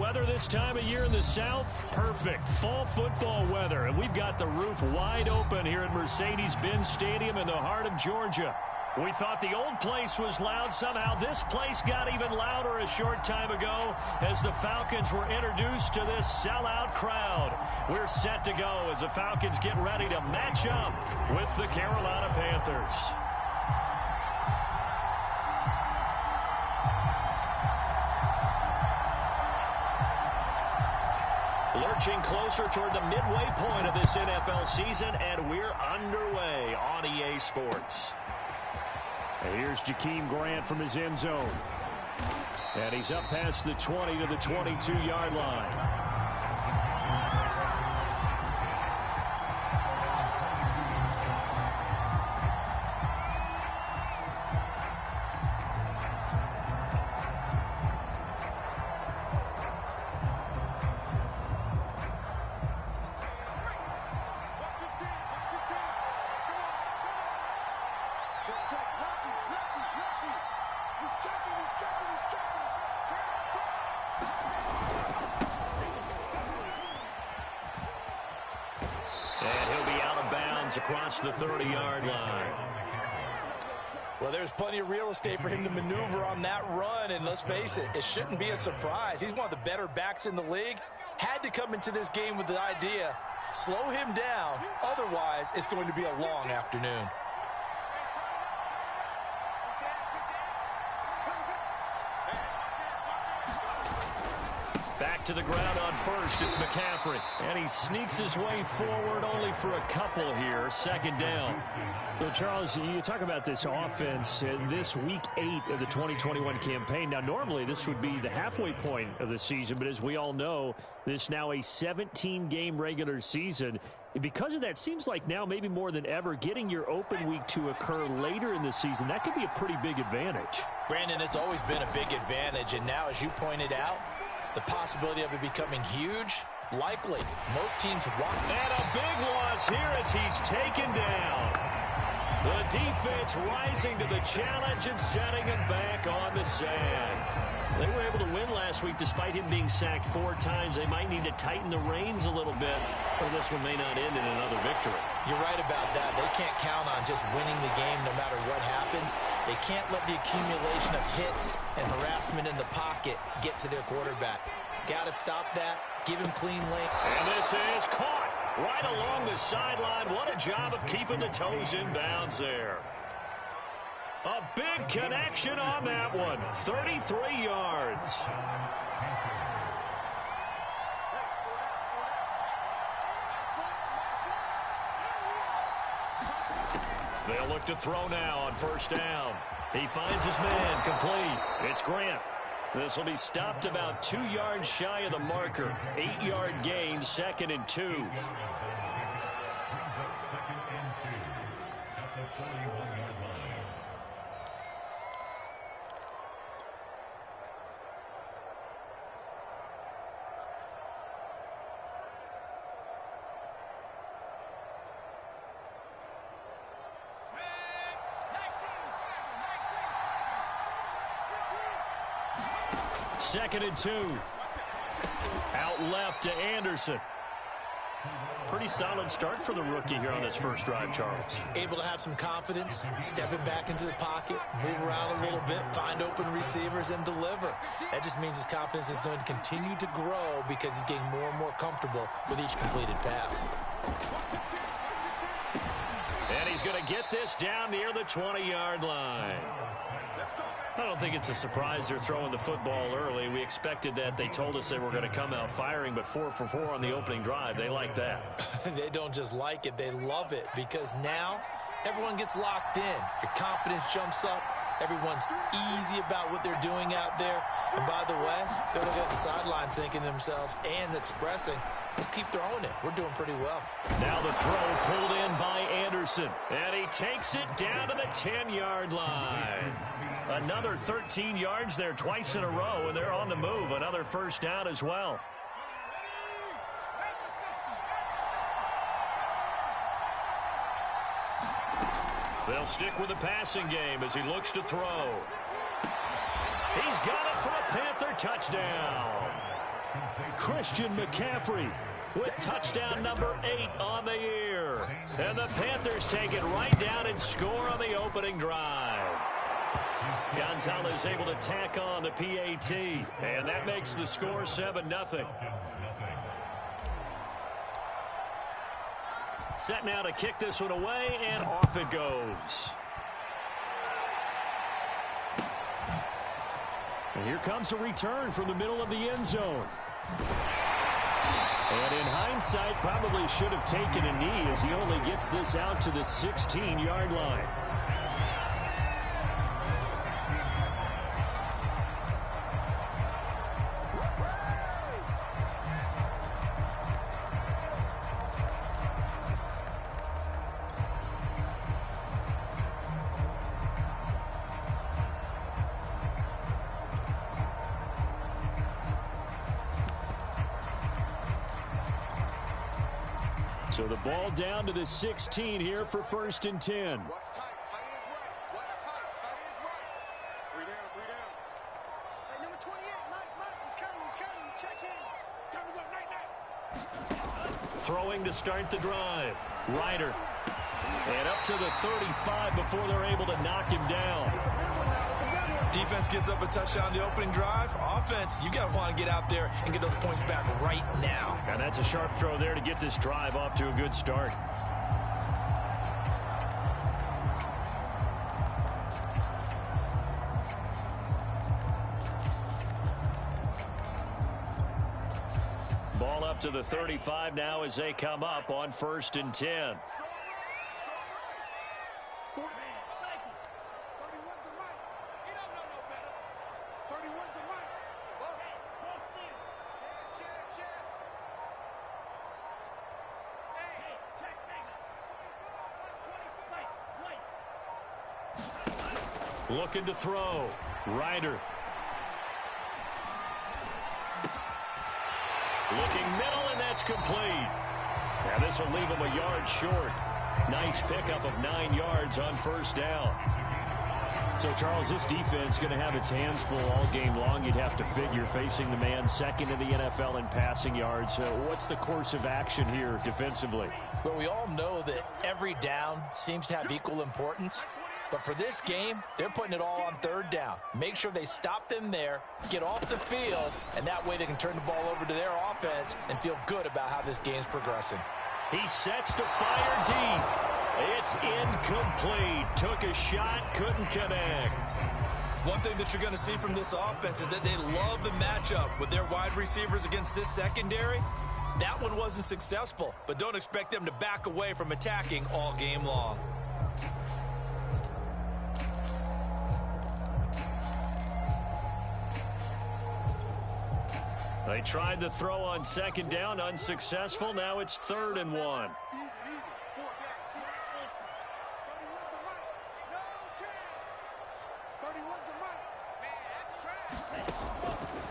weather this time of year in the South? Perfect. Fall football weather. And we've got the roof wide open here at Mercedes-Benz Stadium in the heart of Georgia. We thought the old place was loud. Somehow this place got even louder a short time ago as the Falcons were introduced to this sellout crowd. We're set to go as the Falcons get ready to match up with the Carolina Panthers. Lurching closer toward the midway point of this NFL season, and we're underway on EA Sports. And here's Jakeem Grant from his end zone. And he's up past the 20 to the 22-yard line. Across the 30-yard line. Well, there's plenty of real estate for him to maneuver on that run, and let's face it, it shouldn't be a surprise. He's one of the better backs in the league. Had to come into this game with the idea, slow him down, otherwise it's going to be a long afternoon. Back to the ground on first. It's McCaffrey. And he sneaks his way forward only for a couple here. Second down. So, Charles, you talk about this offense in this week 8 of the 2021 campaign. Now, normally this would be the halfway point of the season, but as we all know, this now a 17-game regular season. Because of that, seems like now maybe more than ever, getting your open week to occur later in the season, that could be a pretty big advantage. Brandon, it's always been a big advantage, and now, as you pointed out, the possibility of it becoming huge, likely. Most teams want. And a big loss here as he's taken down. The defense rising to the challenge and setting him back on the sand. They were able to win last week despite him being sacked 4 times. They might need to tighten the reins a little bit, or this one may not end in another victory. You're right about that. They can't count on just winning the game no matter what happens. They can't let the accumulation of hits and harassment in the pocket get to their quarterback. Got to stop that. Give him clean lane. And this is caught right along the sideline. What a job of keeping the toes in bounds there. A big connection on that one. 33 yards. They'll look to throw now on first down. He finds his man complete. It's Grant. This will be stopped about 2 yards shy of the marker. 8-yard gain, 2nd and 2. Second and 2. Out left to Anderson. Pretty solid start for the rookie here on this first drive, Charles. Able to have some confidence, stepping back into the pocket, move around a little bit, find open receivers, and deliver. That just means his confidence is going to continue to grow because he's getting more and more comfortable with each completed pass. And he's going to get this down near the 20-yard line. I don't think it's a surprise they're throwing the football early. We expected that. They told us they were going to come out firing, but 4 for 4 on the opening drive. They like that. They don't just like it. They love it because now everyone gets locked in. Your confidence jumps up. Everyone's easy about what they're doing out there. And by the way, they're looking at the sideline thinking to themselves and expressing, let's keep throwing it. We're doing pretty well. Now the throw pulled in by Anderson. And he takes it down to the 10-yard line. Another 13 yards there twice in a row, and they're on the move. Another first down as well. They'll stick with the passing game as he looks to throw. He's got it for a Panther touchdown. Christian McCaffrey with touchdown number 8 on the year. And the Panthers take it right down and score on the opening drive. Gonzalez able to tack on the PAT, and that makes the score 7-0. Set now to kick this one away, and off it goes. And here comes a return from the middle of the end zone. And in hindsight, probably should have taken a knee as he only gets this out to the 16-yard line. So the ball down to the 16 here for 1st and 10. Watch tight. Tight is right. Watch tight. Tight is right. 3 down. 3 down. Hey, number 28. Mike. He's coming. He's coming. Check in. Time to go. Night. Throwing to start the drive. Ryder. And up to the 35 before they're able to knock him down. Defense gives up a touchdown on the opening drive. Offense, you got to want to get out there and get those points back right now. And that's a sharp throw there to get this drive off to a good start. Ball up to the 35 now as they come up on 1st and 10. Looking to throw. Ryder. Looking middle, and that's complete. Now this will leave him a yard short. Nice pickup of 9 yards on 1st down. So, Charles, this defense is going to have its hands full all game long, you'd have to figure, facing the man second in the NFL in passing yards. What's the course of action here defensively? Well, we all know that every down seems to have equal importance. But for this game, they're putting it all on 3rd down. Make sure they stop them there, get off the field, and that way they can turn the ball over to their offense and feel good about how this game's progressing. He sets to fire deep. It's incomplete. Took a shot, couldn't connect. One thing that you're going to see from this offense is that they love the matchup with their wide receivers against this secondary. That one wasn't successful, but don't expect them to back away from attacking all game long. They tried the throw on 2nd down, unsuccessful. Now it's 3rd and 1.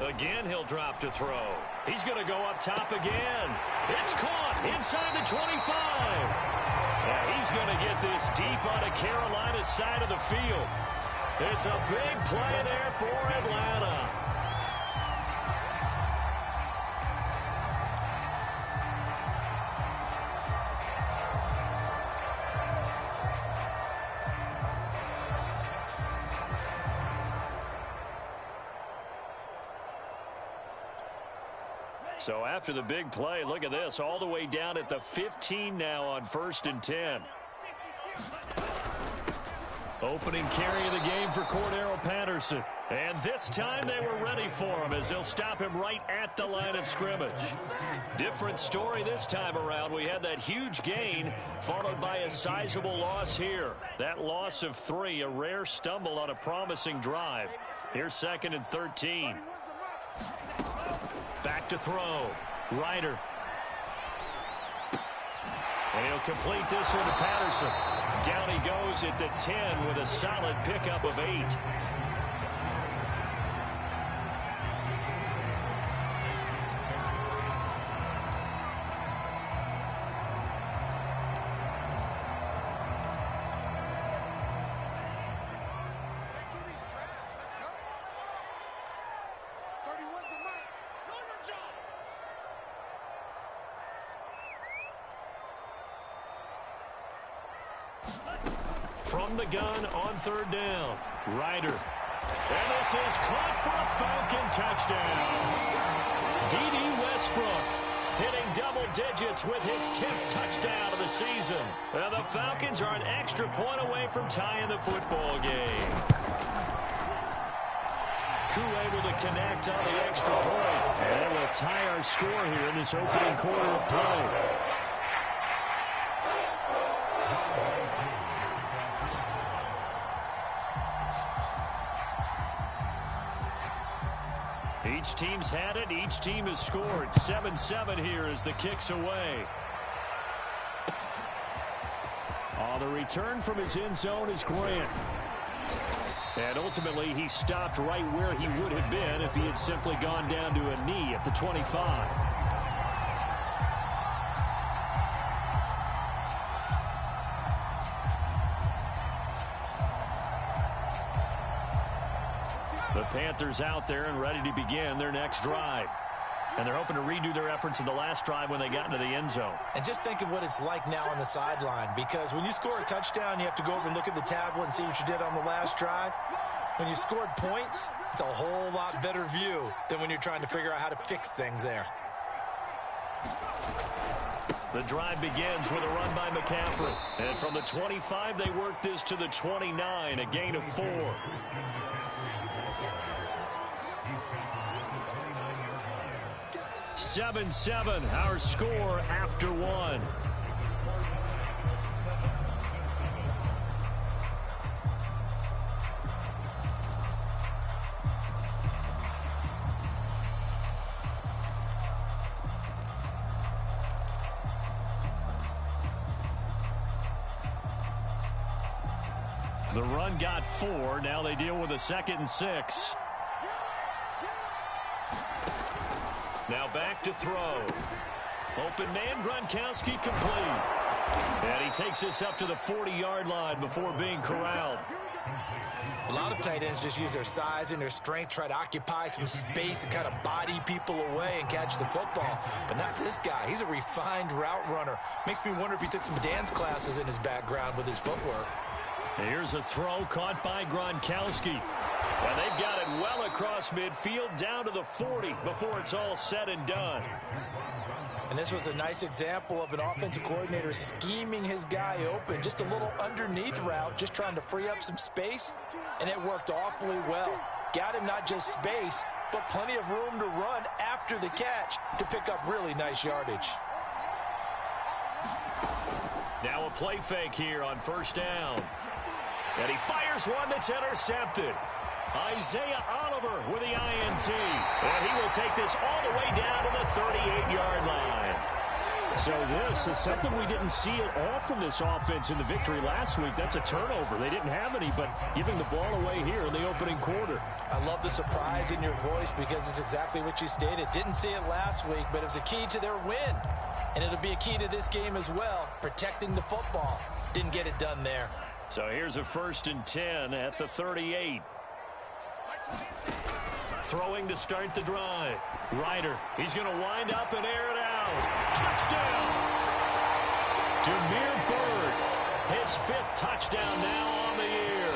Again, he'll drop to throw. He's going to go up top again. It's caught inside the 25. Yeah, he's going to get this deep on the Carolina side of the field. It's a big play there for Atlanta. So after the big play, look at this, all the way down at the 15 now on 1st and 10. Opening carry of the game for Cordero Patterson. And this time they were ready for him as they'll stop him right at the line of scrimmage. Different story this time around. We had that huge gain followed by a sizable loss here. That loss of 3, a rare stumble on a promising drive. Here's 2nd and 13. Back to throw. Ryder. And he'll complete this one to Patterson. Down he goes at the 10 with a solid pickup of 8. From the gun on third down, Ryder. And this is caught for a Falcon touchdown. D.D. Westbrook hitting double digits with his 10th touchdown of the season. And the Falcons are an extra point away from tying the football game. Koo able to connect on the extra point. And we'll tie our score here in this opening quarter of play. Each team's had it. Each team has scored. 7-7 here as the kick's away. On the return from his end zone is Grant. And ultimately, he stopped right where he would have been if he had simply gone down to a knee at the 25. The Panthers out there and ready to begin their next drive. And they're hoping to redo their efforts in the last drive when they got into the end zone. And just think of what it's like now on the sideline, because when you score a touchdown, you have to go over and look at the tablet and see what you did on the last drive. When you scored points, it's a whole lot better view than when you're trying to figure out how to fix things there. The drive begins with a run by McCaffrey. And from the 25, they work this to the 29, a gain of 4. 7-7, our score after 1. The run got 4. Now they deal with a 2nd and 6. Now back to throw. Open man, Gronkowski complete. And he takes this up to the 40-yard line before being corralled. A lot of tight ends just use their size and their strength, try to occupy some space and kind of body people away and catch the football. But not this guy. He's a refined route runner. Makes me wonder if he took some dance classes in his background with his footwork. Here's a throw caught by Gronkowski. And they've got it well across midfield down to the 40 before it's all said and done. And this was a nice example of an offensive coordinator scheming his guy open. Just a little underneath route, just trying to free up some space, and it worked awfully well. Got him not just space, but plenty of room to run after the catch to pick up really nice yardage. Now a play fake here on first down. And he fires one that's intercepted. Isaiah Oliver with the INT. And he will take this all the way down to the 38-yard line. So this is something we didn't see at all from this offense in the victory last week. That's a turnover. They didn't have any, but giving the ball away here in the opening quarter. I love the surprise in your voice because it's exactly what you stated. Didn't see it last week, but it was a key to their win. And it'll be a key to this game as well, protecting the football. Didn't get it done there. So here's a 1st and 10 at the 38. Throwing to start the drive. Ryder, he's going to wind up and air it out. Touchdown! Demir Bird, his 5th touchdown now on the year.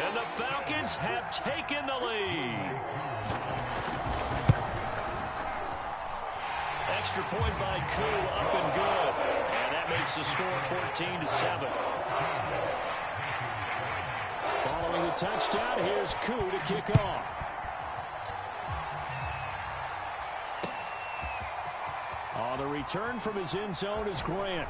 And the Falcons have taken the lead. Extra point by Koo, up and good. And that makes the score 14-7. Following the touchdown, here's Koo to kick off. On the return from his end zone is Grant.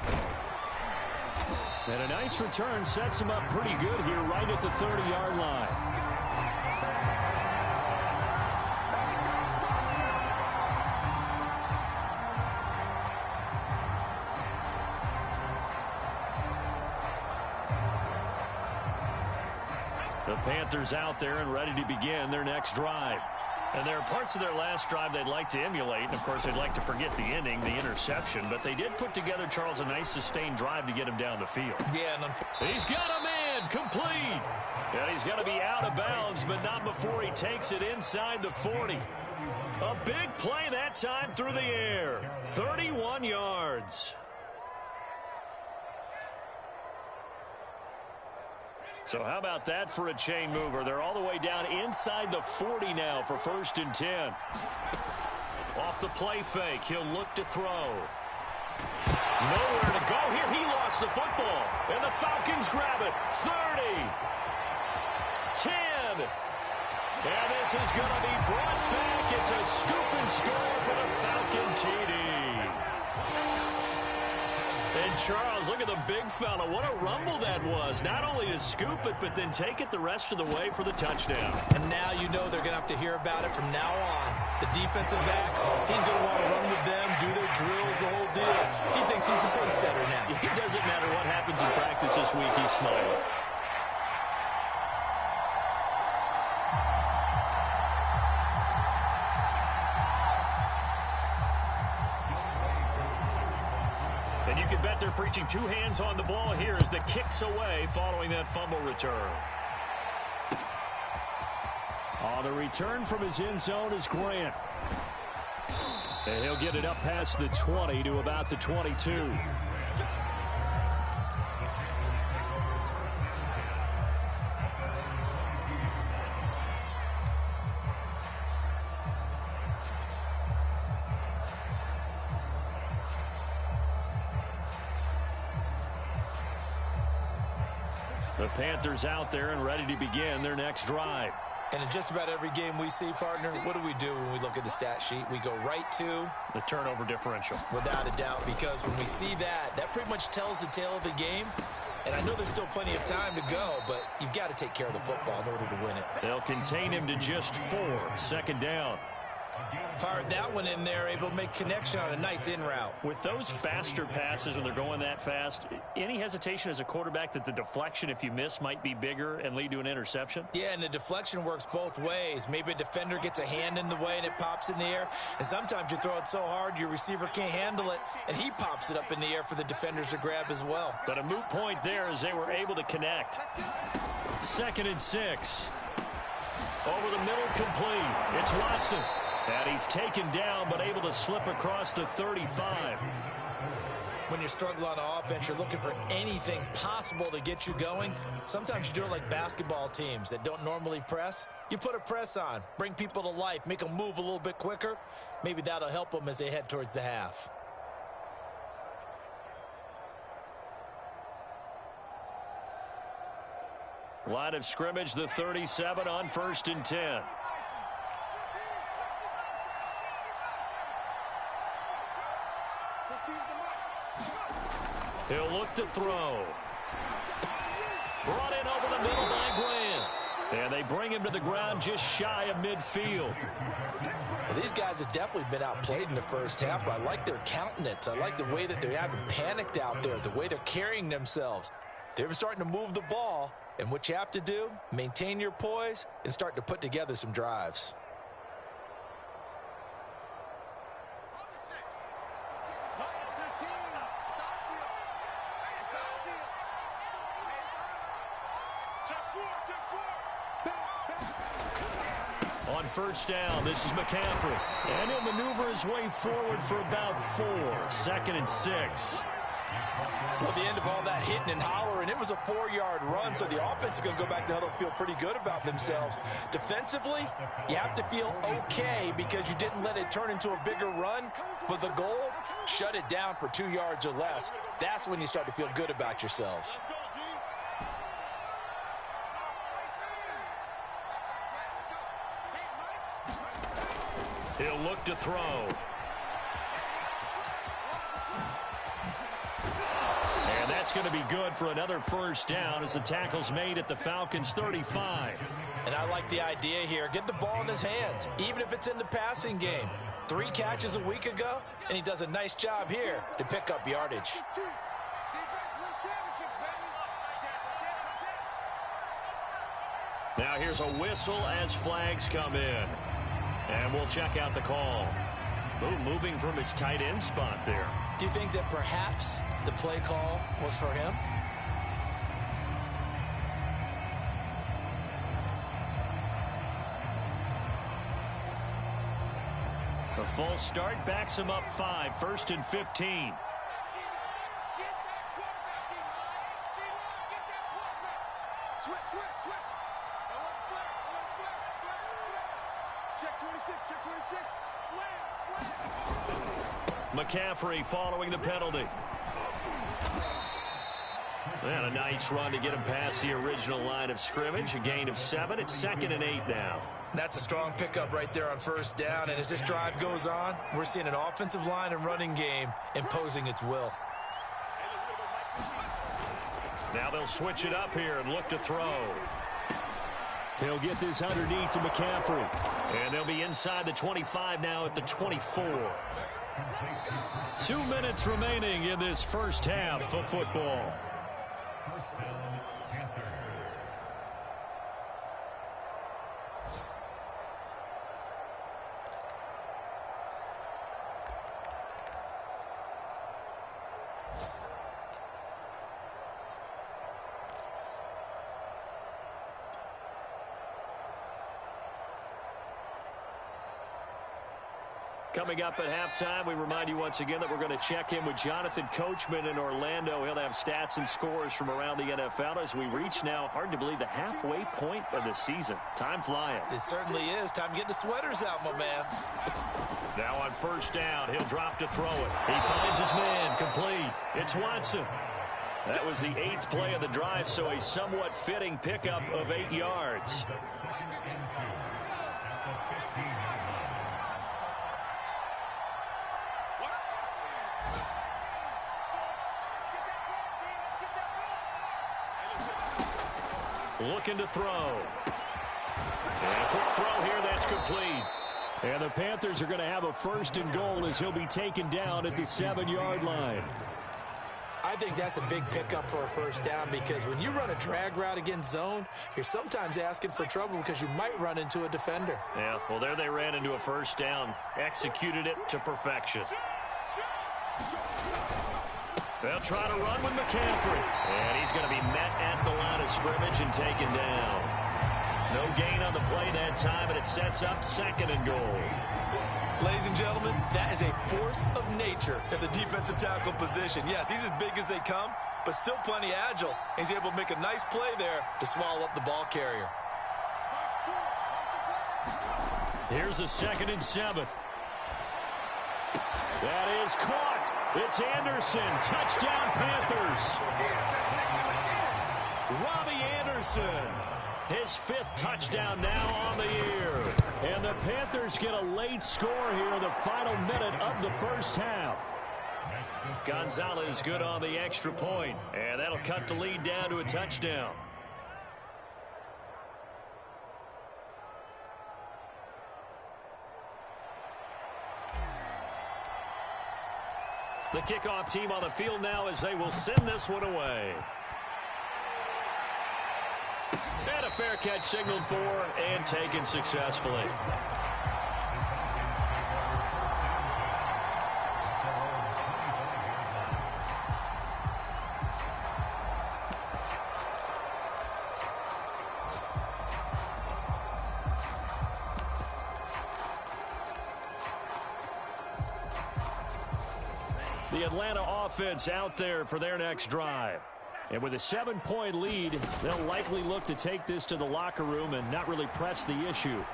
And a nice return sets him up pretty good here right at the 30-yard line. The Panthers out there and ready to begin their next drive. And there are parts of their last drive they'd like to emulate. And, of course, they'd like to forget the inning, the interception. But they did put together, Charles, a nice sustained drive to get him down the field. Yeah, and he's got a man complete. And he's going to be out of bounds, but not before he takes it inside the 40. A big play that time through the air. 31 yards. So how about that for a chain mover? They're all the way down inside the 40 now for 1st and 10. Off the play fake, he'll look to throw. Nowhere to go here. He lost the football. And the Falcons grab it. 30. 10. And this is going to be brought back. It's a scoop and score for the Falcon TD. And Charles, look at the big fella. What a rumble that was. Not only to scoop it, but then take it the rest of the way for the touchdown. And now you know they're going to have to hear about it from now on. The defensive backs, he's going to want to run with them, do their drills, the whole deal. He thinks he's the pace setter now. It doesn't matter what happens in practice this week. He's smiling. And you can bet they're preaching 2 hands on the ball here as the kick's away following that fumble return. On the return from his end zone is Grant. And he'll get it up past the 20 to about the 22. The Panthers out there and ready to begin their next drive. And in just about every game we see, partner, what do we do when we look at the stat sheet? We go right to the turnover differential. Without a doubt, because when we see that, that pretty much tells the tale of the game. And I know there's still plenty of time to go, but you've got to take care of the football in order to win it. They'll contain him to just 4. 2nd down. Fired that one in there, able to make connection on a nice in route. With those faster passes when they're going that fast, any hesitation as a quarterback that the deflection, if you miss, might be bigger and lead to an interception? Yeah, and the deflection works both ways. Maybe a defender gets a hand in the way and it pops in the air. And sometimes you throw it so hard your receiver can't handle it, and he pops it up in the air for the defenders to grab as well. But a moot point there as they were able to connect. 2nd and 6. Over the middle, complete. It's Watson. And he's taken down, but able to slip across the 35. When you struggle on offense, you're looking for anything possible to get you going. Sometimes you do it like basketball teams that don't normally press. You put a press on, bring people to life, make them move a little bit quicker. Maybe that'll help them as they head towards the half. Line of scrimmage, the 37 on 1st and 10. He'll look to throw. Brought in over the middle by Grant. And they bring him to the ground just shy of midfield. Well, these guys have definitely been outplayed in the first half, but I like their countenance. I like the way that they haven't panicked out there, the way they're carrying themselves. They're starting to move the ball, and what you have to do, maintain your poise and start to put together some drives. On 1st down, this is McCaffrey. And he'll maneuver his way forward for about 4. 2nd and 6. Well, the end of all that hitting and hollering, it was a 4-yard run, so the offense is going to go back to huddle and feel pretty good about themselves. Defensively, you have to feel okay because you didn't let it turn into a bigger run, but the goal, shut it down for 2 yards or less. That's when you start to feel good about yourselves. He'll look to throw. And that's going to be good for another 1st down as the tackle's made at the Falcons' 35. And I like the idea here. Get the ball in his hands, even if it's in the passing game. 3 catches a week ago, and he does a nice job here to pick up yardage. Now here's a whistle as flags come in. And we'll check out the call. Ooh, moving from his tight end spot there. Do you think that perhaps the play call was for him? A false start backs him up 5. 1st and 15. Switch. switch. And one flare, Check 26, check 26. Slam. McCaffrey following the penalty. And a nice run to get him past the original line of scrimmage. A gain of 7. It's 2nd and 8 now. That's a strong pickup right there on first down. And as this drive goes on, we're seeing an offensive line and running game imposing its will. Now they'll switch it up here and look to throw. He'll get this underneath to McCaffrey. And they'll be inside the 25 now at the 24. 2 minutes remaining in this first half of football. Coming up at halftime, we remind you once again that we're going to check in with Jonathan Coachman in Orlando. He'll have stats and scores from around the NFL as we reach now, hard to believe, the halfway point of the season. Time flying. It certainly is. Time to get the sweaters out, my man. Now on first down, he'll drop to throw it. He finds his man, complete. It's Watson. That was the 8th play of the drive, so a somewhat fitting pickup of 8 yards. Looking to throw. And a quick throw here, that's complete. And the Panthers are going to have a 1st and goal as he'll be taken down at the 7-yard line. I think that's a big pickup for a first down because when you run a drag route against zone, you're sometimes asking for trouble because you might run into a defender. Yeah, well, there they ran into a first down. Executed it to perfection. They'll try to run with McCaffrey. And he's going to be met at the line of scrimmage and taken down. No gain on the play that time, and it sets up 2nd and goal. Ladies and gentlemen, that is a force of nature at the defensive tackle position. Yes, he's as big as they come, but still plenty agile. He's able to make a nice play there to swallow up the ball carrier. Here's a 2nd and 7. That is caught. It's Anderson. Touchdown, Panthers. Robbie Anderson. His 5th touchdown now on the year. And the Panthers get a late score here in the final minute of the first half. Gonzalez good on the extra point. And that'll cut the lead down to a touchdown. The kickoff team on the field now as they will send this one away. And a fair catch signaled for and taken successfully. The Atlanta offense out there for their next drive. And with a 7-point lead, they'll likely look to take this to the locker room and not really press the issue. And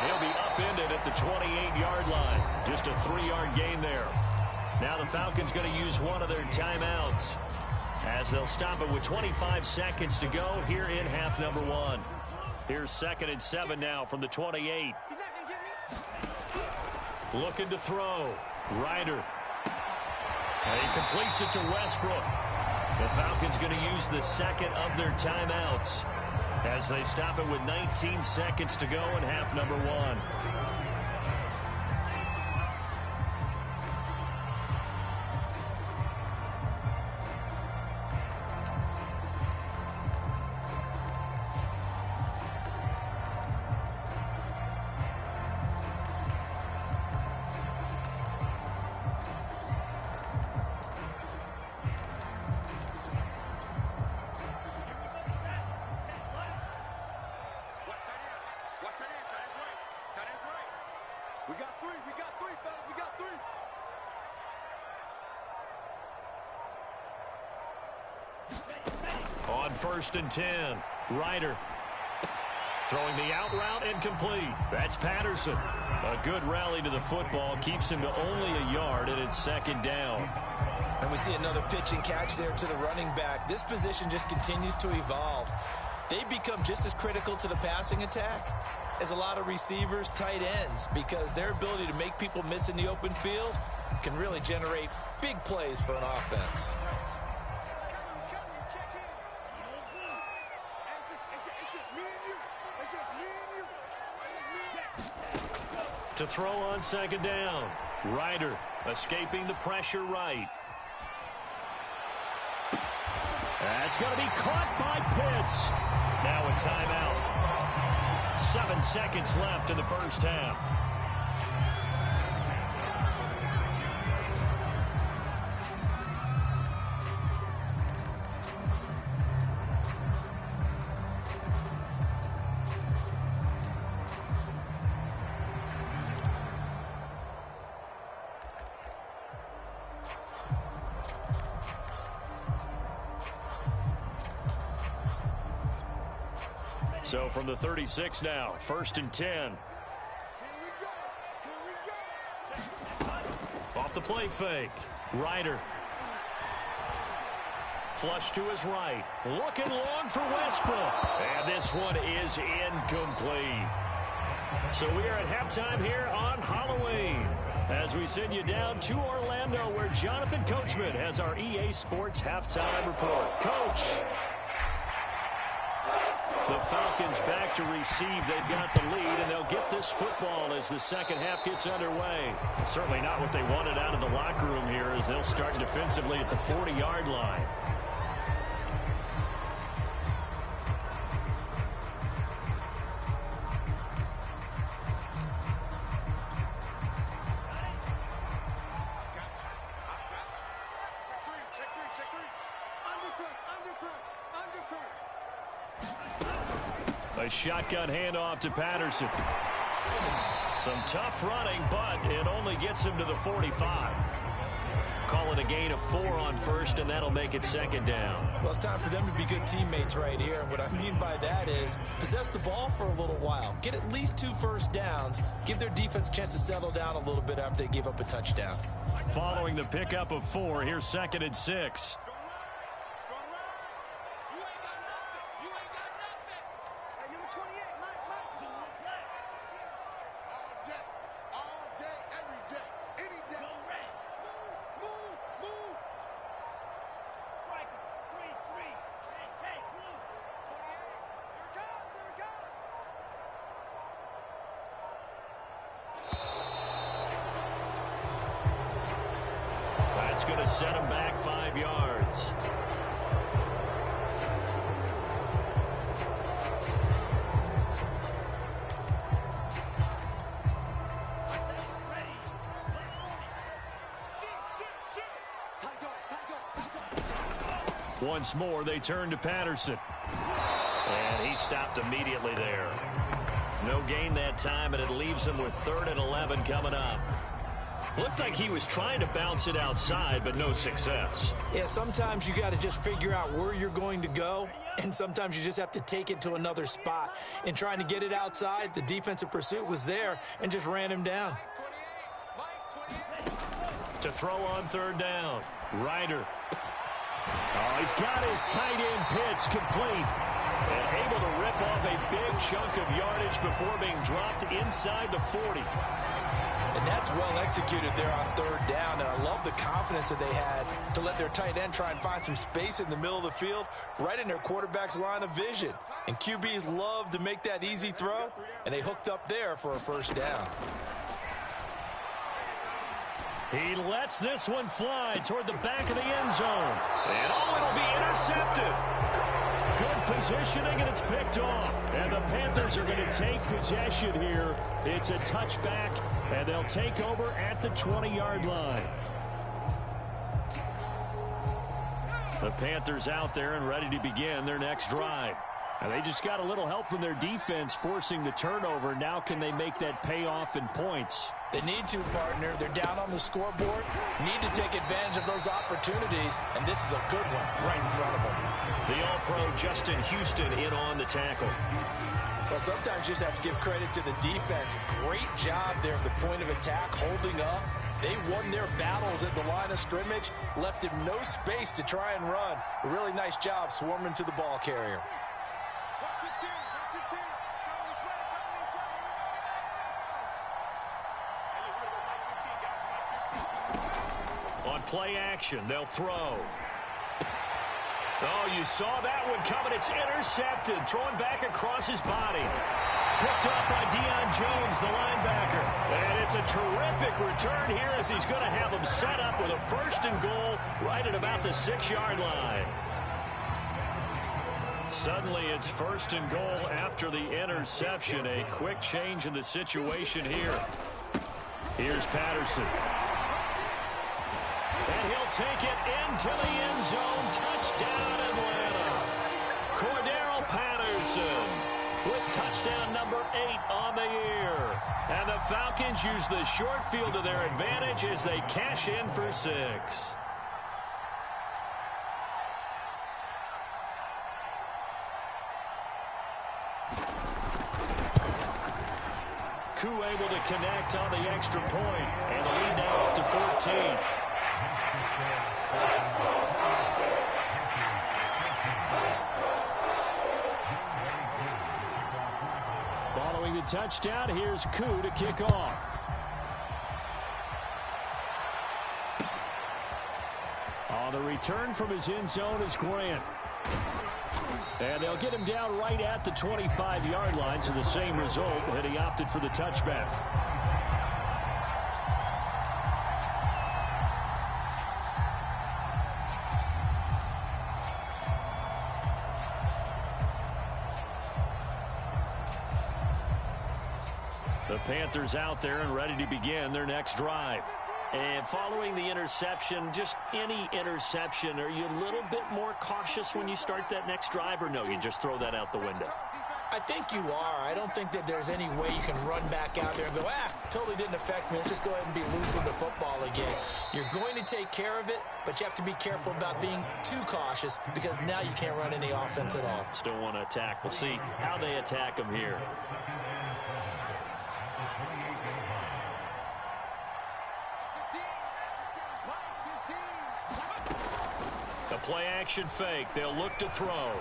he'll be upended at the 28-yard line. Just a 3-yard gain there. Now the Falcons going to use one of their timeouts as they'll stop it with 25 seconds to go here in half number 1. Here's 2nd and 7 now from the 28. Looking to throw. Ryder. And he completes it to Westbrook. The Falcons going to use the 2nd of their timeouts as they stop it with 19 seconds to go in half number 1. On 1st and 10, Ryder. Throwing the out route incomplete. That's Patterson. A good rally to the football keeps him to only a yard, and it's 2nd down. And we see another pitch and catch there to the running back. This position just continues to evolve. They become just as critical to the passing attack as a lot of receivers, tight ends, because their ability to make people miss in the open field can really generate big plays for an offense. To throw on 2nd down, Ryder escaping the pressure right. That's going to be caught by Pitts. Now a timeout. 7 seconds left in the first half. So from the 36 now, 1st and 10. Off the play fake, Ryder. Flush to his right. Looking long for Westbrook. And this one is incomplete. So we are at halftime here on Halloween, as we send you down to Orlando, where Jonathan Coachman has our EA Sports halftime report. Coach. The Falcons back to receive. They've got the lead, and they'll get this football as the second half gets underway. Certainly not what they wanted out of the locker room here, as they'll start defensively at the 40-yard line. A shotgun handoff to Patterson. Some tough running, but it only gets him to the 45. Call it a gain of 4 on 1st, and that'll make it 2nd down. Well, it's time for them to be good teammates right here. And what I mean by that is possess the ball for a little while. Get at least 2 first downs. Give their defense a chance to settle down a little bit after they give up a touchdown. Following the pickup of 4, here's 2nd and 6. That's going to set him back 5 yards. Once more, they turn to Patterson. And he stopped immediately there. No gain that time, and it leaves him with 3rd and 11 coming up. Looked like he was trying to bounce it outside, but no success. Yeah, sometimes you got to just figure out where you're going to go, and sometimes you just have to take it to another spot. In trying to get it outside, the defensive pursuit was there and just ran him down. To throw on 3rd down, Ryder. Oh, he's got his tight end Pitts complete. And able to rip off a big chunk of yardage before being dropped inside the 40. And that's well executed there on 3rd down. And I love the confidence that they had to let their tight end try and find some space in the middle of the field, right in their quarterback's line of vision. And QBs love to make that easy throw, and they hooked up there for a 1st down. He lets this one fly toward the back of the end zone. And oh, it'll be intercepted. Good positioning, and it's picked off. And the Panthers are going to take possession here. It's a touchback, and they'll take over at the 20-yard line. The Panthers out there and ready to begin their next drive. And they just got a little help from their defense forcing the turnover. Now can they make that pay off in points? They need to, partner. They're down on the scoreboard. Need to take advantage of those opportunities, and this is a good one right in front of them. The All-Pro Justin Houston in on the tackle. Well, sometimes you just have to give credit to the defense. Great job there at the point of attack, holding up. They won their battles at the line of scrimmage, left him no space to try and run. A really nice job swarming to the ball carrier. On play action, they'll throw. Oh, you saw that one coming. It's intercepted. Throwing back across his body. Picked up by Deion Jones, the linebacker. And it's a terrific return here as he's going to have them set up with a 1st and goal right at about the 6-yard line. Suddenly it's 1st and goal after the interception. A quick change in the situation here. Here's Patterson. And he'll take it into the end zone. Touchdown, Atlanta. Cordero Patterson with touchdown number 8 on the year. And the Falcons use the short field to their advantage as they cash in for 6. Koo able to connect on the extra point. And the lead now up to 14. Following the touchdown, here's Koo to kick off. On the return from his end zone is Grant. And they'll get him down right at the 25-yard line, so the same result, and he opted for the touchback. The Panthers out there and ready to begin their next drive. And following the interception, just any interception, are you a little bit more cautious when you start that next drive, or no, you just throw that out the window? I think you are. I don't think that there's any way you can run back out there and go, totally didn't affect me. Let's just go ahead and be loose with the football again. You're going to take care of it, but you have to be careful about being too cautious because now you can't run any offense at all. Still want to attack. We'll see how they attack them here. The play action fake. They'll look to throw.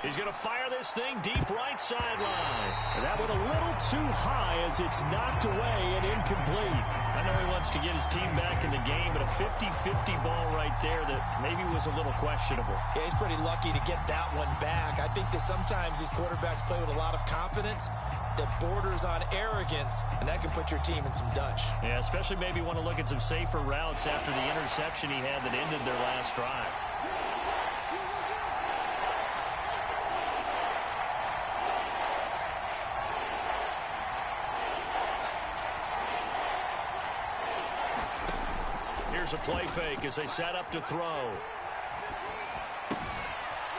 He's going to fire this thing deep right sideline. And that went a little too high as it's knocked away and incomplete. I know he wants to get his team back in the game, but a 50-50 ball right there that maybe was a little questionable. Yeah, he's pretty lucky to get that one back. I think that sometimes these quarterbacks play with a lot of confidence that borders on arrogance, and that can put your team in some Dutch. Yeah, especially maybe want to look at some safer routes after the interception he had that ended their last drive. Here's a play fake as they set up to throw.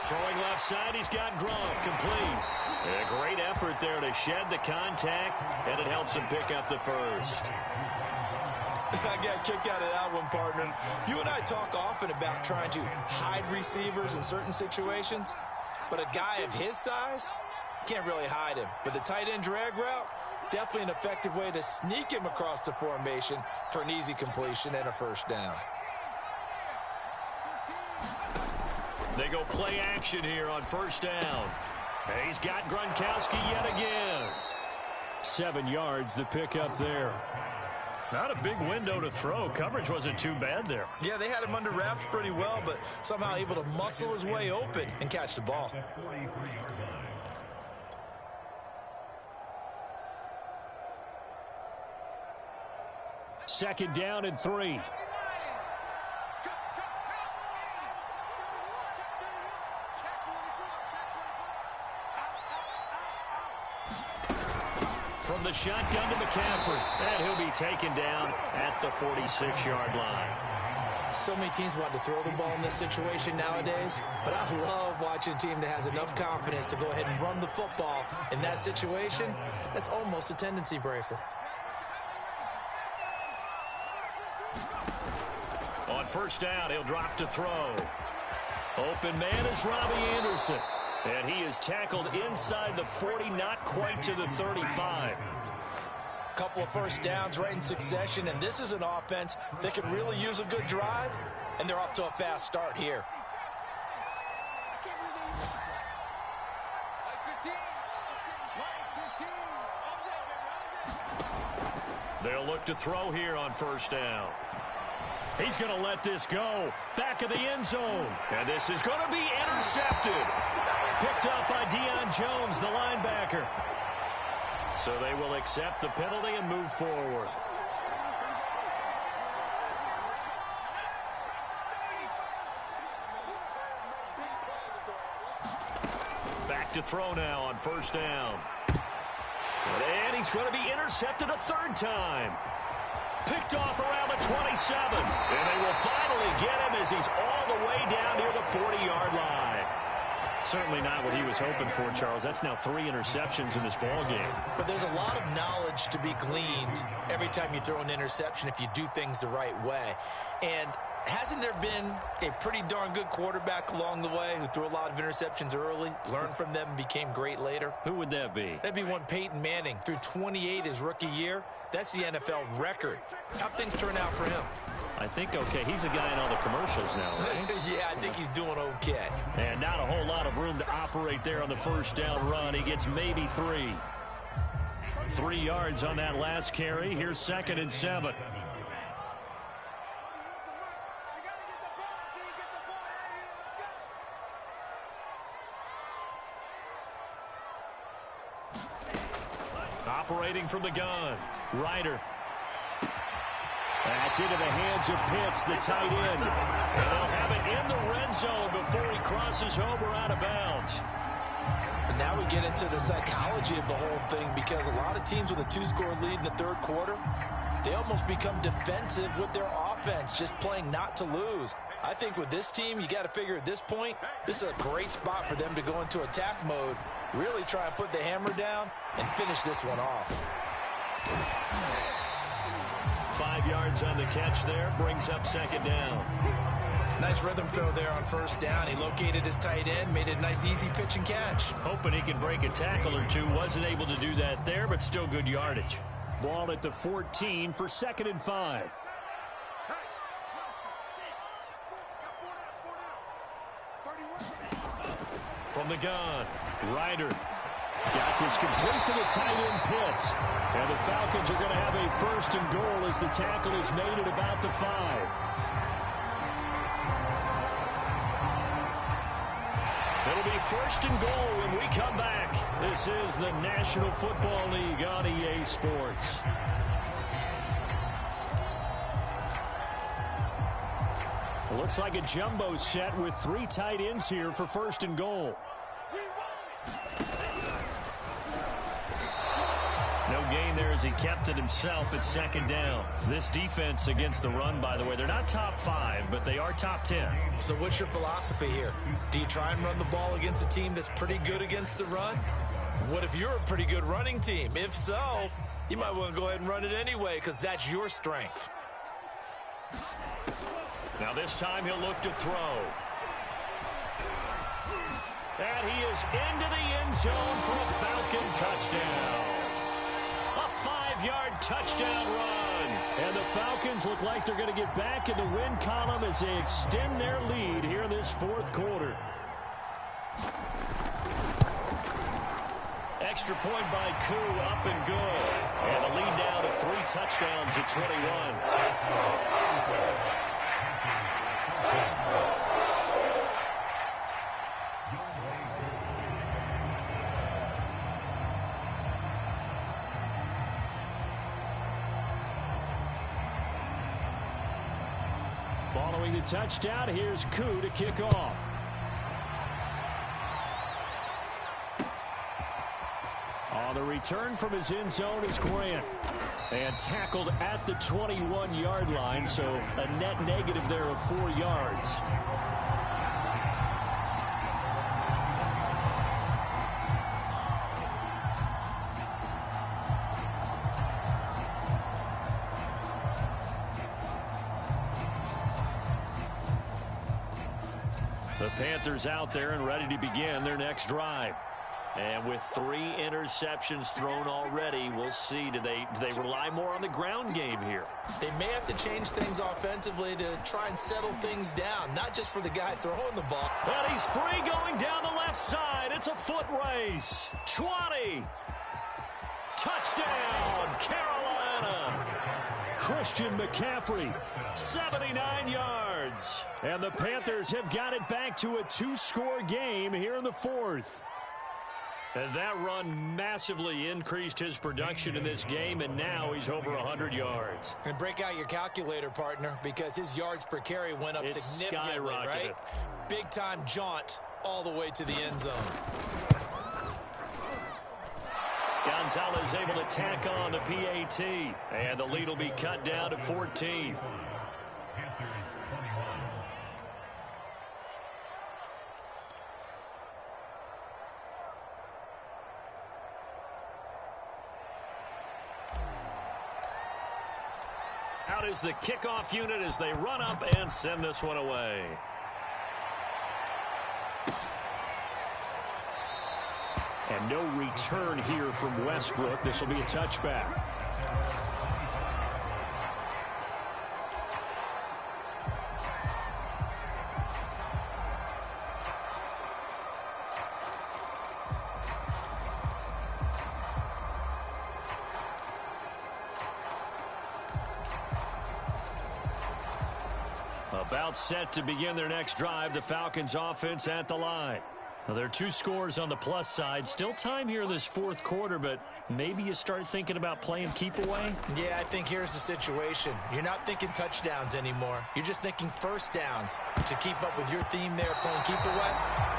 Throwing left side, he's got Gronk, complete. And a great effort there to shed the contact, and it helps him pick up the first. I got a kick out of that one, partner. You and I talk often about trying to hide receivers in certain situations, but a guy of his size, can't really hide him. But the tight end drag route, definitely an effective way to sneak him across the formation for an easy completion and a first down. They go play action here on first down. And he's got Gronkowski yet again. 7 yards, the pickup there. Not a big window to throw. Coverage wasn't too bad there. Yeah, they had him under wraps pretty well, but somehow able to muscle his way open and catch the ball. Second down and 3. From the shotgun to McCaffrey. And he'll be taken down at the 46-yard line. So many teams want to throw the ball in this situation nowadays, but I love watching a team that has enough confidence to go ahead and run the football in that situation. That's almost a tendency breaker. On first down, he'll drop to throw. Open man is Robbie Anderson. And he is tackled inside the 40, not quite to the 35. Couple of first downs right in succession, and this is an offense that could really use a good drive, and they're off to a fast start here. They'll look to throw here on first down. He's going to let this go. Back of the end zone. And this is going to be intercepted. Picked up by Deion Jones, the linebacker. So they will accept the penalty and move forward. Back to throw now on first down. And he's going to be intercepted a third time. Picked off around the 27. And they will finally get him as he's all the way down near the 40-yard line. Certainly not what he was hoping for, Charles. That's now 3 interceptions in this ball game. But there's a lot of knowledge to be gleaned every time you throw an interception if you do things the right way. And hasn't there been a pretty darn good quarterback along the way who threw a lot of interceptions early, learned from them, and became great later? Who would that be? That'd be one Peyton Manning. Threw 28 his rookie year. That's the NFL record. How'd things turn out for him? I think okay. He's a guy in all the commercials now, right? Yeah, I think he's doing okay. And not a whole lot of room to operate there on the first down run. He gets maybe 3. 3 yards on that last carry. Here's 2nd and 7. Operating from the gun. Ryder. That's into the hands of Pitts, the tight end. And they'll have it in the red zone before he crosses over out of bounds. And now we get into the psychology of the whole thing, because a lot of teams with a 2-score lead in the third quarter, they almost become defensive with their offense, just playing not to lose. I think with this team, you got to figure at this point, this is a great spot for them to go into attack mode, really try and put the hammer down and finish this one off. 5 yards on the catch there, brings up 2nd down. Nice rhythm throw there on first down. He located his tight end, made it a nice easy pitch and catch. Hoping he can break a tackle or two. Wasn't able to do that there, but still good yardage. Ball at the 14 for 2nd and 5. From the gun, Ryder. Got this complete to the tight end Pitts. And the Falcons are going to have a 1st and goal as the tackle is made at about the 5. It'll be 1st and goal when we come back. This is the National Football League on EA Sports. It looks like a jumbo set with 3 tight ends here for 1st and goal. No gain there as he kept it himself at 2nd down. This defense against the run, by the way, they're not top 5, but they are top 10. So what's your philosophy here? Do you try and run the ball against a team that's pretty good against the run? What if you're a pretty good running team? If so, you might want to go ahead and run it anyway, because that's your strength. Now this time he'll look to throw. And he is into the end zone for a Falcon touchdown. A 5-yard touchdown run. And the Falcons look like they're going to get back in the win column as they extend their lead here in this 4th quarter. Extra point by Koo, up and good. And the lead down to 3 touchdowns at 21. Following the touchdown, here's Koo to kick off. On the return from his end zone is Grant. And tackled at the 21-yard line, so a net negative there of 4 yards. The Panthers out there and ready to begin their next drive. And with 3 interceptions thrown already, we'll see. Do they rely more on the ground game here? They may have to change things offensively to try and settle things down, not just for the guy throwing the ball. But he's free going down the left side. It's a foot race. 20. Touchdown, Carolina. Christian McCaffrey, 79 yards. And the Panthers have got it back to a 2-score game here in the 4th. And that run massively increased his production in this game, and now he's over 100 yards. And break out your calculator, partner, because his yards per carry went up significantly, right? Big-time jaunt all the way to the end zone. Gonzalez able to tack on the PAT, and the lead will be cut down to 14. Out is the kickoff unit as they run up and send this one away. And no return here from Westbrook. This will be a touchback. About set to begin their next drive, the Falcons offense at the line. Now, there are 2 scores on the plus side. Still time here in this 4th quarter, but maybe you start thinking about playing keep away? Yeah, I think here's the situation. You're not thinking touchdowns anymore. You're just thinking first downs. To keep up with your theme there, playing keep away,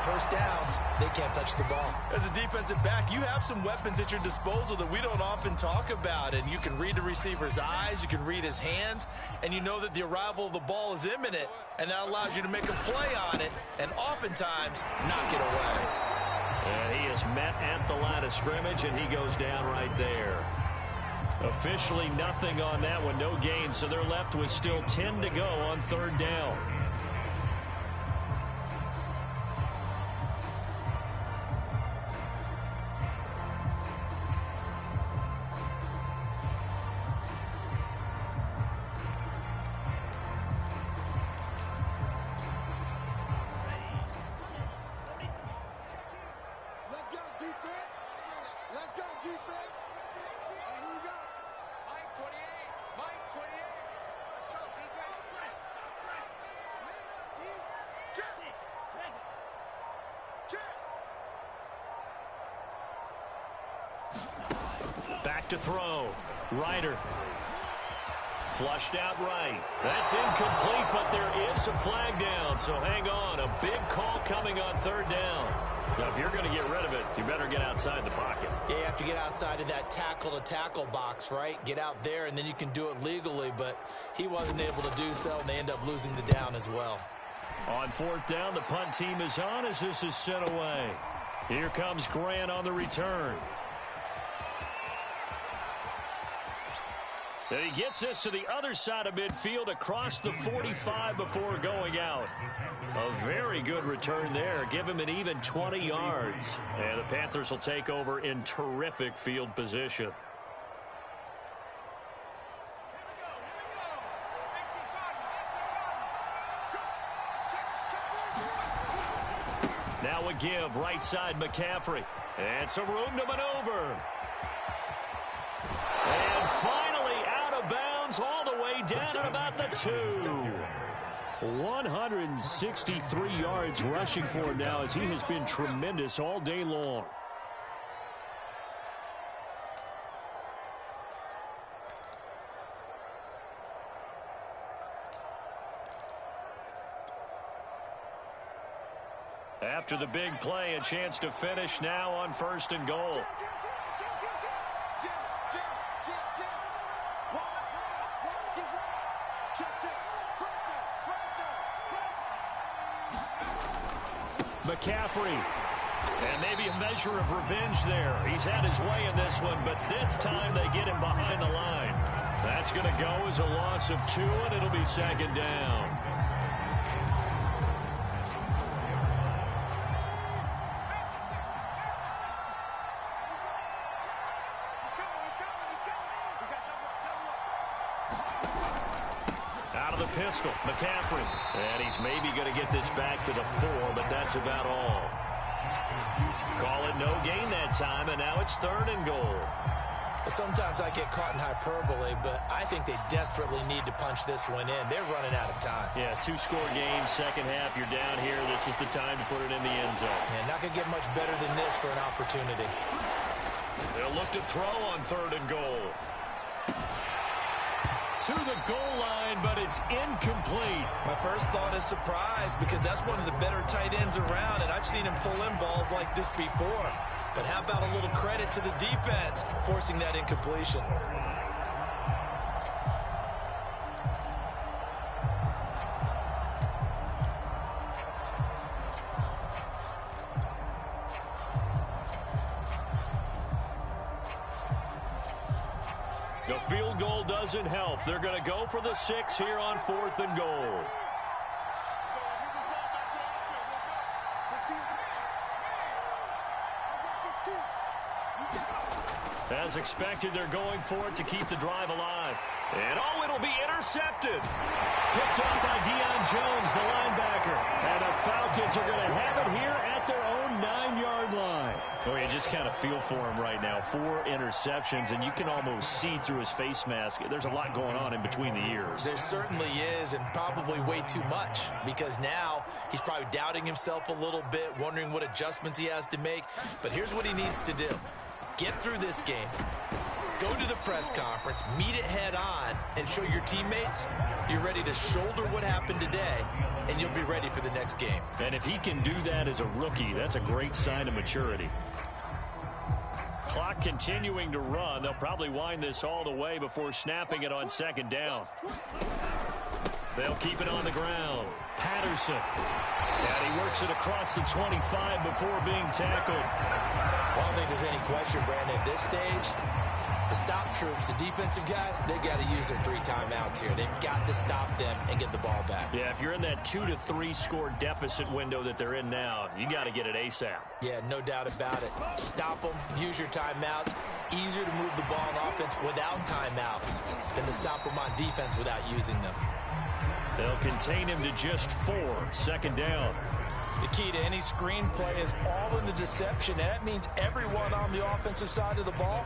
first downs, they can't touch the ball. As a defensive back, you have some weapons at your disposal that we don't often talk about, and you can read the receiver's eyes, you can read his hands, and you know that the arrival of the ball is imminent, and that allows you to make a play on it and oftentimes knock it away. And he is met at the line of scrimmage, and he goes down right there. Officially nothing on that one, no gain, so they're left with still 10 to go on 3rd down. Back to throw. Ryder. Flushed out right. That's incomplete, but there is a flag down, so hang on. A big call coming on 3rd down. Now, if you're going to get rid of it, you better get outside the pocket. Yeah, you have to get outside of that tackle-to-tackle box, right? Get out there, and then you can do it legally, but he wasn't able to do so, and they end up losing the down as well. On 4th down, the punt team is on as this is sent away. Here comes Grant on the return. And he gets this to the other side of midfield across the 45 before going out. A very good return there. Give him an even 20 yards. And the Panthers will take over in terrific field position. Now a give, right side McCaffrey. And some room to maneuver. And finally out of bounds all the way down at about the 2. 163 yards rushing for him now as he has been tremendous all day long. After the big play, a chance to finish now on 1st and goal. McCaffrey. And maybe a measure of revenge there. He's had his way in this one, but this time they get him behind the line. That's going to go as a loss of 2, and it'll be second down. Out of the pistol, McCaffrey. And he's maybe going to get this back to the 4, but that's about all. Call it no gain that time, and now it's 3rd and goal. Well, sometimes I get caught in hyperbole, but I think they desperately need to punch this one in. They're running out of time. Yeah, 2-score game, second half, you're down here. This is the time to put it in the end zone. Yeah, not going to get much better than this for an opportunity. They'll look to throw on 3rd and goal. To the goal line, but it's incomplete. My first thought is surprise, because that's one of the better tight ends around, and I've seen him pull in balls like this before. But how about a little credit to the defense forcing that incompletion? The field goal doesn't help. They're going to go for the 6 here on 4th and goal. As expected, they're going for it to keep the drive alive. And, oh, it'll be intercepted. Picked up by Deion Jones, the linebacker. And the Falcons are going to have it here at their own 9-yard line. Oh, you just kind of feel for him right now. 4 interceptions, and you can almost see through his face mask. There's a lot going on in between the ears. There certainly is, and probably way too much, because now he's probably doubting himself a little bit, wondering what adjustments he has to make. But here's what he needs to do. Get through this game, go to the press conference, meet it head on, and show your teammates you're ready to shoulder what happened today, and you'll be ready for the next game. And if he can do that as a rookie, that's a great sign of maturity. Clock continuing to run. They'll probably wind this all the way before snapping it on 2nd down. They'll keep it on the ground. Patterson. And he works it across the 25 before being tackled. I don't think there's any question, Brandon, at this stage, the stop troops, the defensive guys, they got to use their 3 timeouts here. They've got to stop them and get the ball back. Yeah, if you're in that 2 to 3 score deficit window that they're in now, you got to get it ASAP. Yeah, no doubt about it. Stop them, use your timeouts. Easier to move the ball on offense without timeouts than to stop them on defense without using them. They'll contain him to just 4, 2nd down. The key to any screenplay is all in the deception, and that means everyone on the offensive side of the ball,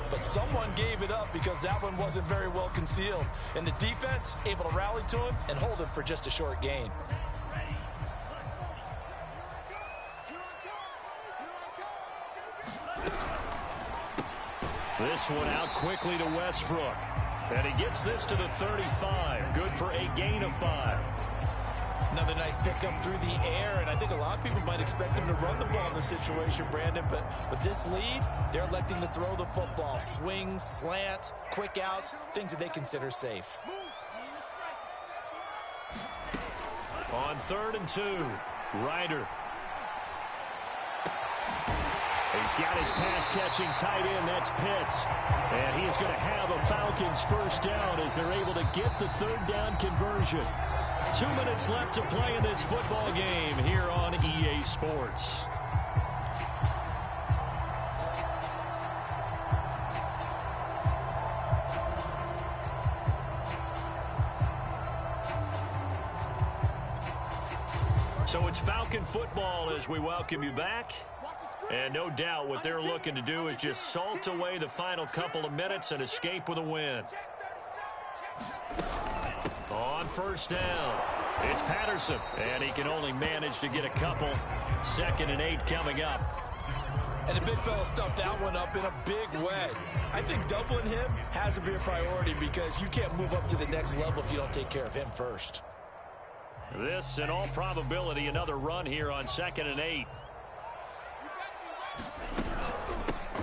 but someone gave it up because that one wasn't very well concealed. And the defense able to rally to him and hold him for just a short gain. This one out quickly to Westbrook. And he gets this to the 35. Good for a gain of 5. Another nice pickup through the air, and I think a lot of people might expect him to run the ball in this situation, Brandon, but with this lead, they're electing to throw the football. Swings, slants, quick outs, things that they consider safe. On 3rd and 2, Ryder. He's got his pass-catching tight end, that's Pitts. And he is going to have a Falcons first down as they're able to get the 3rd down conversion. 2 minutes left to play in this football game here on EA Sports. So it's Falcon football as we welcome you back. And no doubt what they're looking to do is just salt away the final couple of minutes and escape with a win. On 1st down, it's Patterson. And he can only manage to get a couple. 2nd and 8 coming up. And the big fella stuffed that one up in a big way. I think doubling him has to be a priority because you can't move up to the next level if you don't take care of him first. This, in all probability, another run here on 2nd and 8.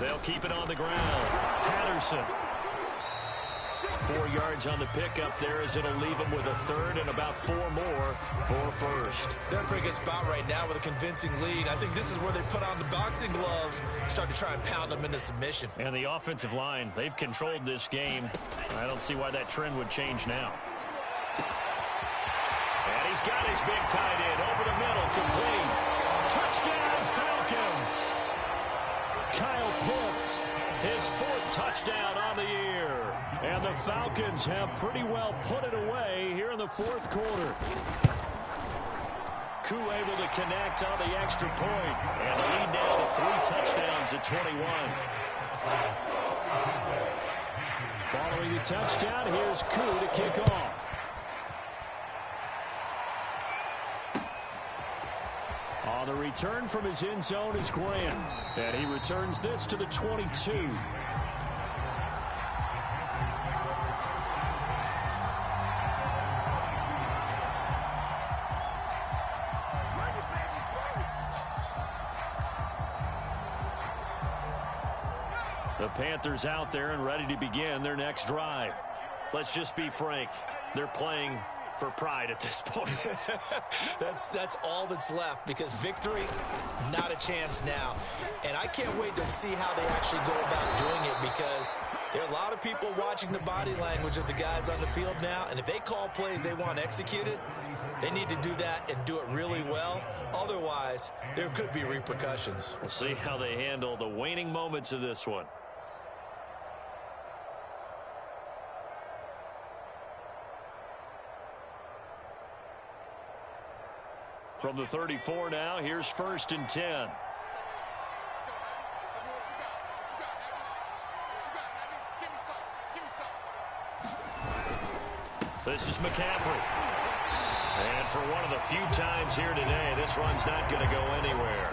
They'll keep it on the ground. Patterson. 4 yards on the pickup there, as it'll leave them with a third and about 4 more for first. They're in a pretty good spot right now with a convincing lead. I think this is where they put on the boxing gloves, start to try and pound them into submission. And the offensive line, they've controlled this game. I don't see why that trend would change now. And he's got his big tight end over the middle, complete. Touchdown, Falcons! Kyle Pitts, his 4th touchdown on the year. And the Falcons have pretty well put it away here in the 4th quarter. Koo able to connect on the extra point. And the lead now to 3 touchdowns at 21. Following the touchdown, here's Koo to kick off. On the return from his end zone is Graham. And he returns this to the 22. The Panthers out there and ready to begin their next drive. Let's just be frank. They're playing for pride at this point. That's all that's left, because victory, not a chance now. And I can't wait to see how they actually go about doing it, because there are a lot of people watching the body language of the guys on the field now, and if they call plays they want executed, they need to do that and do it really well. Otherwise, there could be repercussions. We'll see how they handle the waning moments of this one. From the 34 now, here's 1st and 10. This is McCaffrey. And for one of the few times here today, this run's not going to go anywhere.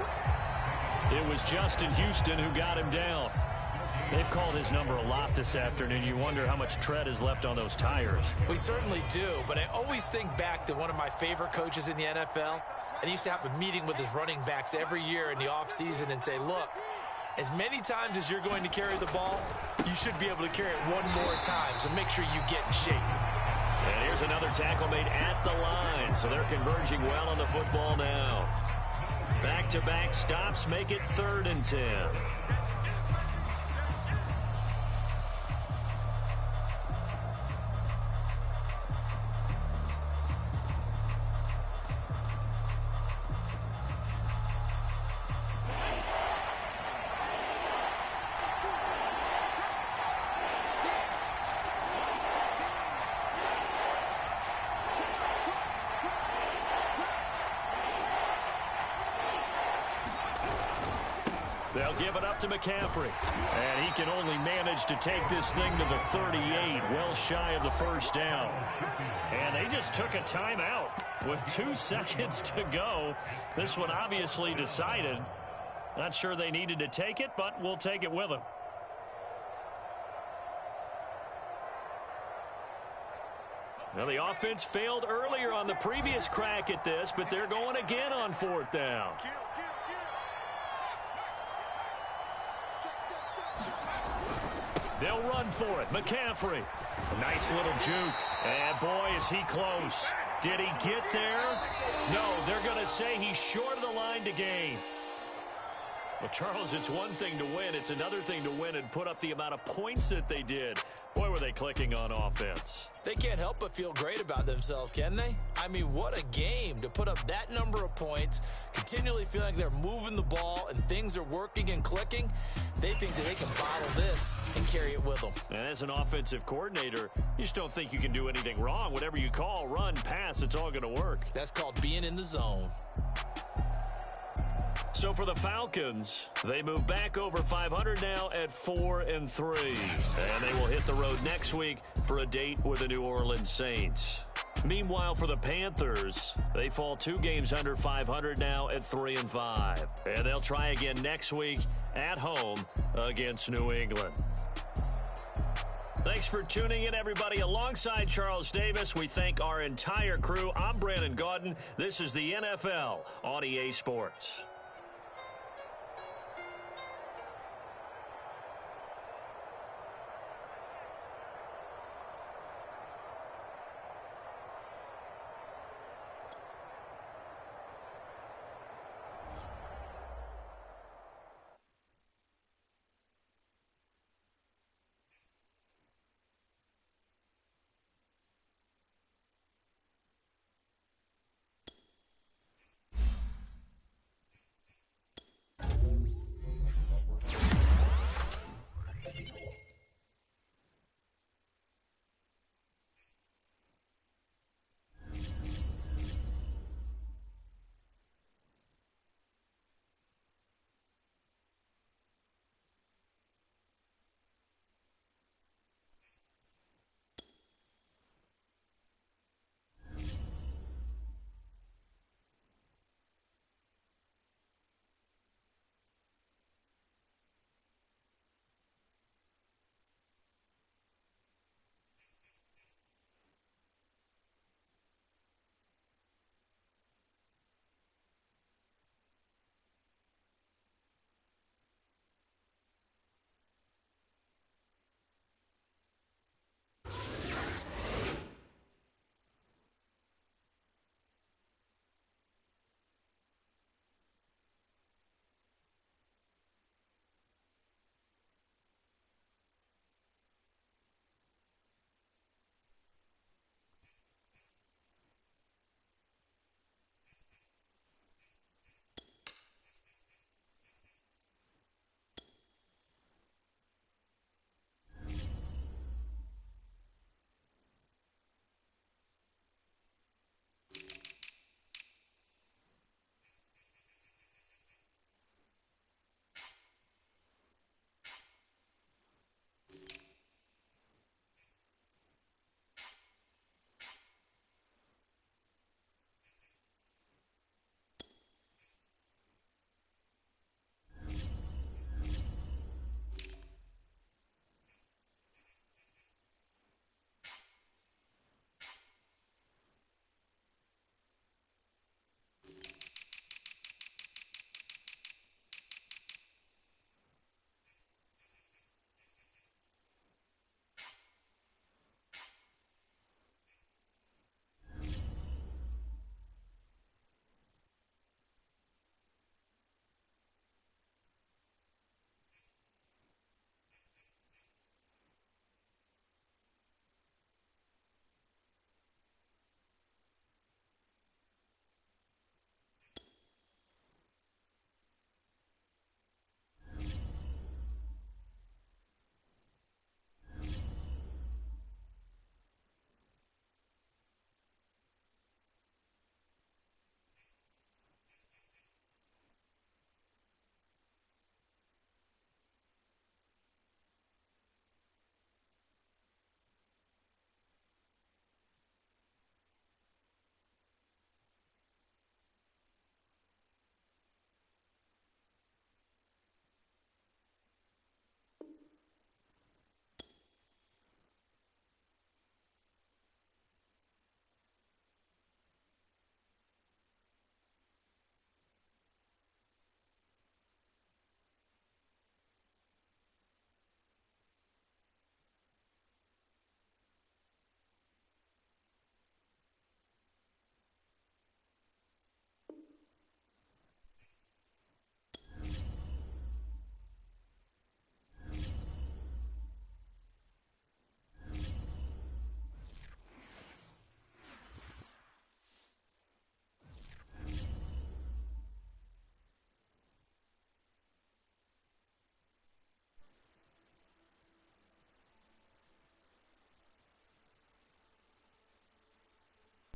It was Justin Houston who got him down. They've called his number a lot this afternoon. You wonder how much tread is left on those tires. We certainly do, but I always think back to one of my favorite coaches in the NFL. And he used to have a meeting with his running backs every year in the offseason and say, look, as many times as you're going to carry the ball, you should be able to carry it one more time, so make sure you get in shape. And here's another tackle made at the line, so they're converging well on the football now. Back-to-back stops make it 3rd and 10. They'll give it up to McCaffrey. And he can only manage to take this thing to the 38, well shy of the 1st down. And they just took a timeout with 2 seconds to go. This one obviously decided. Not sure they needed to take it, but we'll take it with them. Now, the offense failed earlier on the previous crack at this, but they're going again on 4th down. They'll run for it. McCaffrey. A nice little juke. And, boy, is he close. Did he get there? No, they're going to say he's short of the line to gain. Well, Charles, it's one thing to win. It's another thing to win and put up the amount of points that they did. Boy, were they clicking on offense. They can't help but feel great about themselves, can they? I mean, what a game to put up that number of points, continually feeling like they're moving the ball and things are working and clicking. They think that they can bottle this and carry it with them. And as an offensive coordinator, you just don't think you can do anything wrong. Whatever you call, run, pass, it's all going to work. That's called being in the zone. So for the Falcons, they move back over 500 now at 4-3. And they will hit the road next week for a date with the New Orleans Saints. Meanwhile, for the Panthers, they fall 2 games under 500 now at 3-5. And they'll try again next week at home against New England. Thanks for tuning in, everybody. Alongside Charles Davis, we thank our entire crew. I'm Brandon Gaudin. This is the NFL on EA Sports.